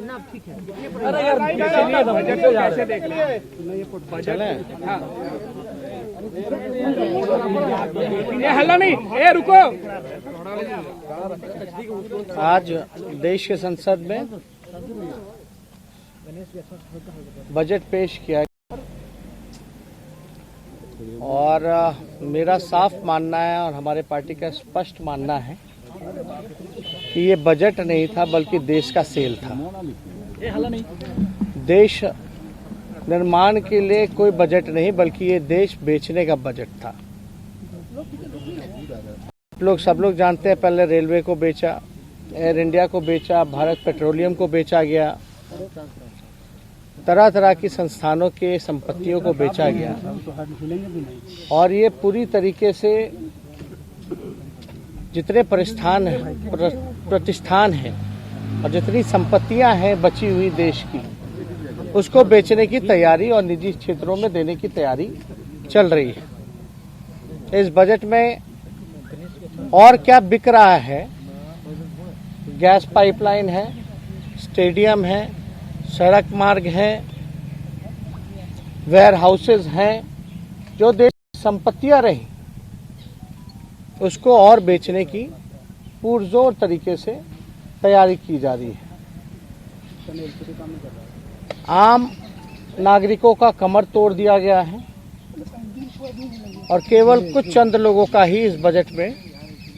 ठीक है। अरे यार बजट कैसे देख रहे हैं? ये हल्ला नहीं, ए रुको। आज देश के संसद में बजट पेश किया और मेरा साफ मानना है और हमारे पार्टी का स्पष्ट मानना है कि ये बजट नहीं था बल्कि देश का सेल था। देश निर्माण के लिए कोई बजट नहीं बल्कि ये देश बेचने का बजट था। सब लोग जानते हैं, पहले रेलवे को बेचा, एयर इंडिया को बेचा, भारत पेट्रोलियम को बेचा गया, तरह तरह की संस्थानों के संपत्तियों को बेचा गया और ये पूरी तरीके से जितने प्रतिष्ठान हैं और जितनी संपत्तियां हैं बची हुई देश की, उसको बेचने की तैयारी और निजी क्षेत्रों में देने की तैयारी चल रही है। इस बजट में और क्या बिक रहा है? गैस पाइपलाइन है, स्टेडियम है, सड़क मार्ग है, वेयर हाउसेज हैं, जो देश की संपत्तियां रही उसको और बेचने की पुरजोर तरीके से तैयारी की जा रही है। आम नागरिकों का कमर तोड़ दिया गया है और केवल कुछ चंद लोगों का ही इस बजट में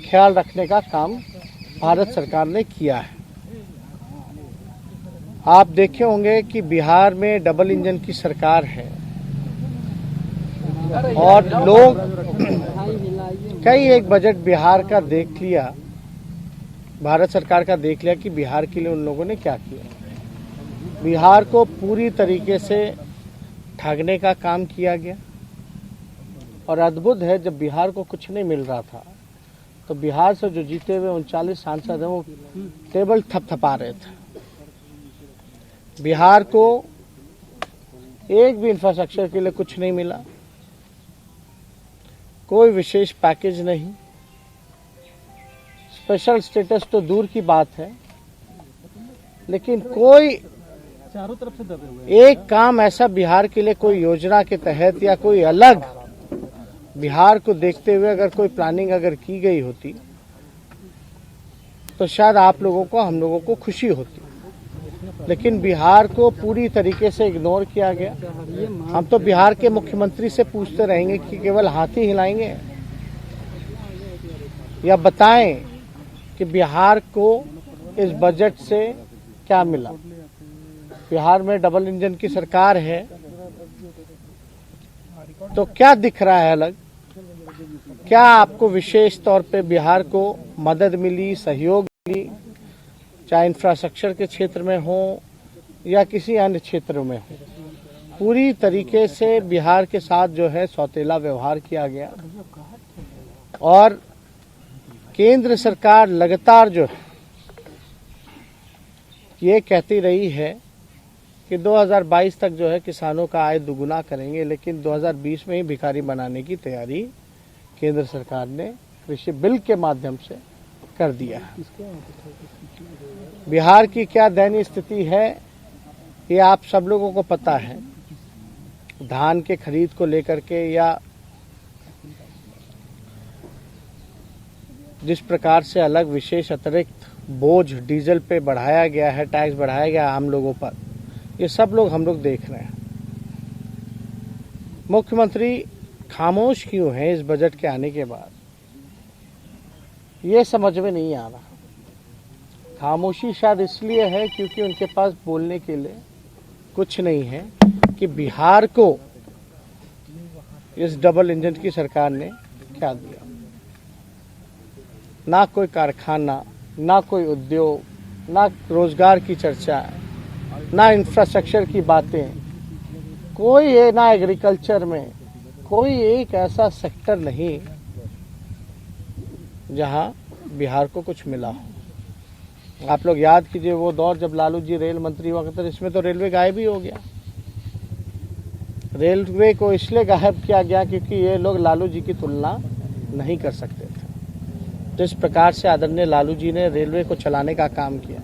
ख्याल रखने का काम भारत सरकार ने किया है। आप देखे होंगे कि बिहार में डबल इंजन की सरकार है और लोग कई एक बजट बिहार का देख लिया, भारत सरकार का देख लिया कि बिहार के लिए उन लोगों ने क्या किया। बिहार को पूरी तरीके से ठगने का काम किया गया और अद्भुत है, जब बिहार को कुछ नहीं मिल रहा था तो बिहार से जो जीते हुए 39 सांसद हैं वो टेबल थपथपा रहे थे। बिहार को एक भी इंफ्रास्ट्रक्चर के लिए कुछ नहीं मिला, कोई विशेष पैकेज नहीं, स्पेशल स्टेटस तो दूर की बात है, लेकिन कोई चारों तरफ से दबे हुए एक काम ऐसा बिहार के लिए कोई योजना के तहत या कोई अलग बिहार को देखते हुए अगर कोई प्लानिंग अगर की गई होती तो शायद आप लोगों को, हम लोगों को खुशी होती, लेकिन बिहार को पूरी तरीके से इग्नोर किया गया। हम तो बिहार के मुख्यमंत्री से पूछते रहेंगे कि केवल हाथ ही हिलाएंगे या बताएं कि बिहार को इस बजट से क्या मिला। बिहार में डबल इंजन की सरकार है तो क्या दिख रहा है अलग? क्या आपको विशेष तौर पे बिहार को मदद मिली, सहयोग मिली, चाहे इंफ्रास्ट्रक्चर के क्षेत्र में हो या किसी अन्य क्षेत्र में हो? पूरी तरीके से बिहार के साथ जो है सौतेला व्यवहार किया गया और केंद्र सरकार लगातार जो है ये कहती रही है कि 2022 तक जो है किसानों का आय दुगुना करेंगे, लेकिन 2020 में ही भिखारी बनाने की तैयारी केंद्र सरकार ने कृषि बिल के माध्यम से कर दिया है। बिहार की क्या दयनीय स्थिति है ये आप सब लोगों को पता है। धान के खरीद को लेकर के या जिस प्रकार से अलग विशेष अतिरिक्त बोझ डीजल पे बढ़ाया गया है, टैक्स बढ़ाया गया आम लोगों पर, ये सब लोग हम लोग देख रहे हैं। मुख्यमंत्री खामोश क्यों है इस बजट के आने के बाद, ये समझ में नहीं आ रहा। खामोशी शायद इसलिए है क्योंकि उनके पास बोलने के लिए कुछ नहीं है कि बिहार को इस डबल इंजन की सरकार ने क्या दिया। ना कोई कारखाना, ना कोई उद्योग, ना रोजगार की चर्चा, ना इंफ्रास्ट्रक्चर की बातें, कोई ना एग्रीकल्चर में कोई एक ऐसा सेक्टर नहीं जहां बिहार को कुछ मिला हो। आप लोग याद कीजिए वो दौर जब लालू जी रेल मंत्री हुआ करते, इसमें तो रेलवे गायब ही हो गया। रेलवे को इसलिए गायब किया गया क्योंकि ये लोग लालू जी की तुलना नहीं कर सकते थे। जिस प्रकार से आदरणीय लालू जी ने रेलवे को चलाने का काम किया,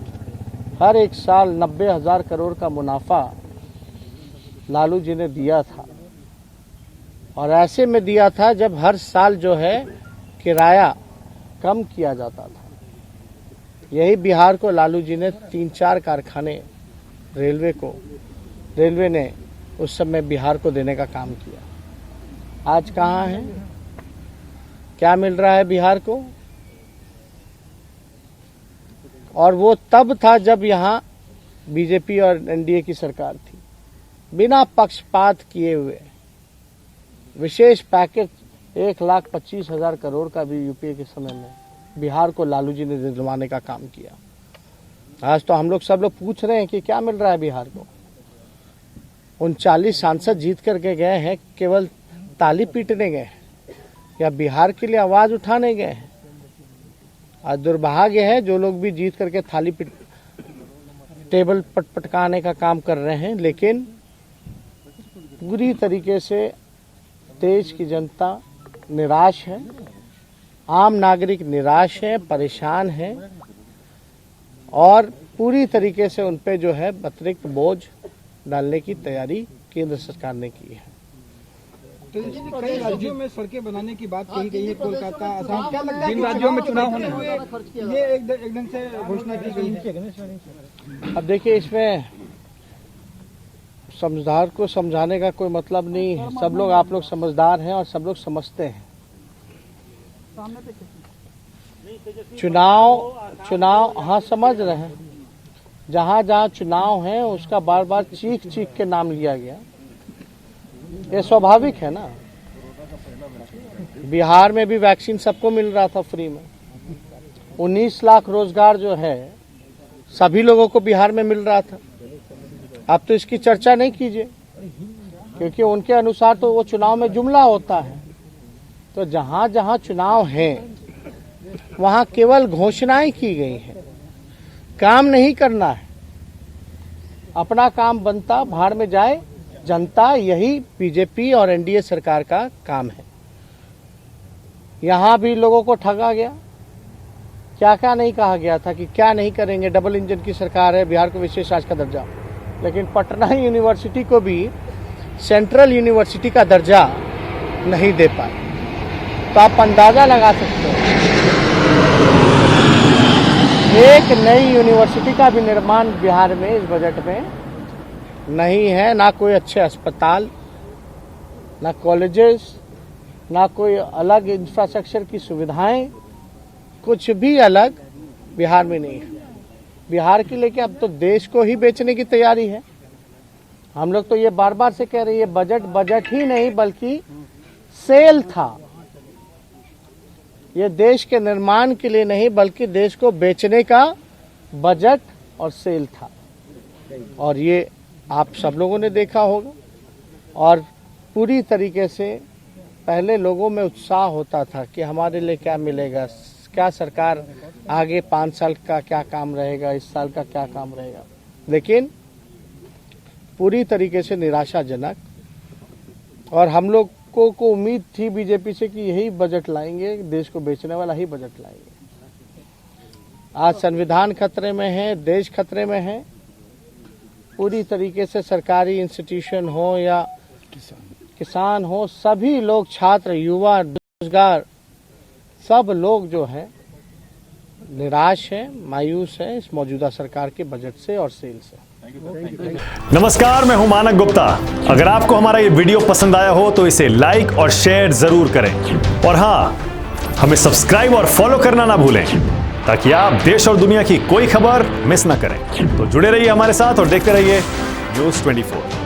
हर एक साल 90,000 करोड़ का मुनाफा लालू जी ने दिया था, और ऐसे में दिया था जब हर साल जो है किराया कम किया जाता था। यही बिहार को लालू जी ने 3-4 कारखाने रेलवे ने उस समय बिहार को देने का काम किया। आज कहाँ है, क्या मिल रहा है बिहार को? और वो तब था जब यहाँ बीजेपी और एनडीए की सरकार थी। बिना पक्षपात किए हुए विशेष पैकेज 1,25,000 करोड़ का भी यूपीए के समय में बिहार को लालू जी ने दिलवाने का काम किया। आज तो हम लोग सब लोग पूछ रहे हैं कि क्या मिल रहा है बिहार को। 39 सांसद जीत करके गए हैं, केवल ताली पीटने गए हैं या बिहार के लिए आवाज उठाने गए हैं? आज दुर्भाग्य है जो लोग भी जीत करके टेबल पटपटकाने का काम कर रहे हैं, लेकिन पूरी तरीके से देश की जनता निराश है, आम नागरिक निराश है, परेशान है, और पूरी तरीके से उन पे जो है अतिरिक्त बोझ डालने की तैयारी केंद्र सरकार ने की है। कई राज्यों में सड़कें बनाने की बात कही गई है, कोलकाता, असम, जिन राज्यों में चुनाव होने हैं, ये एकदम से घोषणा की गई है। अब देखिए, इसमें समझदार को समझाने का कोई मतलब नहीं है। सब लोग, आप लोग समझदार हैं और सब लोग समझते हैं। चुनाव हाँ समझ रहे हैं, जहाँ जहाँ चुनाव है उसका बार बार चीख के नाम लिया गया, ये स्वाभाविक है ना। बिहार में भी वैक्सीन सबको मिल रहा था फ्री में। 19 लाख रोजगार जो है सभी लोगों को बिहार में मिल रहा था। अब तो इसकी चर्चा नहीं कीजिए, क्योंकि उनके अनुसार तो वो चुनाव में जुमला होता है। तो जहाँ जहाँ चुनाव है वहाँ केवल घोषणाएं की गई हैं, काम नहीं करना है। अपना काम बनता भाड़ में जाए जनता, यही बीजेपी और एनडीए सरकार का काम है। यहाँ भी लोगों को ठगा गया। क्या क्या नहीं कहा गया था कि क्या नहीं करेंगे, डबल इंजन की सरकार है, बिहार को विशेष राज्य का दर्जा, लेकिन पटना यूनिवर्सिटी को भी सेंट्रल यूनिवर्सिटी का दर्जा नहीं दे पाए। तो आप अंदाजा लगा सकते हो, एक नई यूनिवर्सिटी का भी निर्माण बिहार में इस बजट में नहीं है। ना कोई अच्छे अस्पताल, ना कॉलेजेस, ना कोई अलग इंफ्रास्ट्रक्चर की सुविधाएं, कुछ भी अलग बिहार में नहीं है। बिहार के लेके अब तो देश को ही बेचने की तैयारी है। हम लोग तो ये बार बार से कह रहे हैं, ये बजट ही नहीं बल्कि सेल था। ये देश के निर्माण के लिए नहीं बल्कि देश को बेचने का बजट और सेल था, और ये आप सब लोगों ने देखा होगा। और पूरी तरीके से पहले लोगों में उत्साह होता था कि हमारे लिए क्या मिलेगा, क्या सरकार आगे 5 साल का क्या काम रहेगा, इस साल का क्या काम रहेगा, लेकिन पूरी तरीके से निराशाजनक। और हम लोग को उम्मीद थी बीजेपी से कि यही बजट लाएंगे, देश को बेचने वाला ही बजट लाएंगे। आज संविधान खतरे में है, देश खतरे में है। पूरी तरीके से सरकारी इंस्टीट्यूशन हो या किसान हो, सभी लोग, छात्र, युवा, बेरोजगार, सब लोग जो है निराश है, मायूस है इस मौजूदा सरकार के बजट से और सेल से। नमस्कार, मैं हूं मानक गुप्ता। अगर आपको हमारा ये वीडियो पसंद आया हो तो इसे लाइक और शेयर जरूर करें, और हाँ, हमें सब्सक्राइब और फॉलो करना ना भूलें, ताकि आप देश और दुनिया की कोई खबर मिस ना करें। तो जुड़े रहिए हमारे साथ और देखते रहिए News 24।